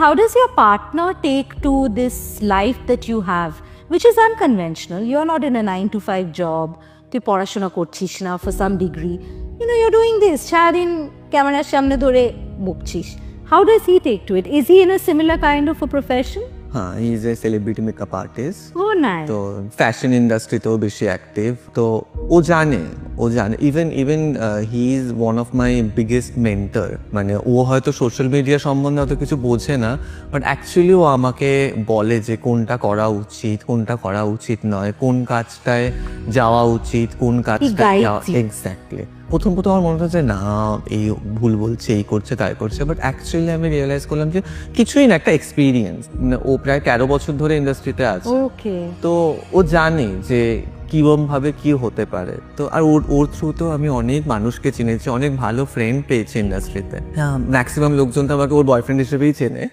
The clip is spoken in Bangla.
how does your partner take to this life that you have, which is unconventional? You're not in a 9 to 5 job. তুই পড়াশোনা করছিস না for some degree. You're doing this. সারাদিন ক্যামেরার সামনে ধরে বকছিস. How does he take to it? Is he in a similar kind of a profession? हाँ, he is a celebrity makeup artist. Oh, nice. तो फैशन इंडस्ट्री तो बेशी एक्टिव तो वो जाने even he is one of my biggest mentor মানে ও হয়তো সোশ্যাল মিডিয়া সম্বন্ধে অত কিছু বোঝে না বাট অ্যাকচুয়ালি ও আমাকে বলে যে কোনটা করা উচিত নয় কোন কাজটায় যাওয়া উচিত কোন কাজটায় এক্স্যাক্টলি প্রথম আমার মনে হচ্ছে না এই ভুল বলছে এই করছে তাই করছে বাট অ্যাকচুয়ালি আমি রিয়েলাইজ করলাম যে কিছুই না একটা এক্সপিরিয়েন্স ও প্রায় 13 বছর ধরে ইন্ডাস্ট্রিতে আছে তো ও জানে যে কিরকম ভাবে কি হতে পারে তো আর ওর থ্রুতেও আমি অনেক মানুষকে চিনেছি অনেক ভালো ফ্রেন্ড পেয়েছি ইন্ডাস্ট্রিতে ম্যাক্সিমাম লোকজন তো আমাকে ওর বয়ফ্রেন্ড হিসেবেই চেনে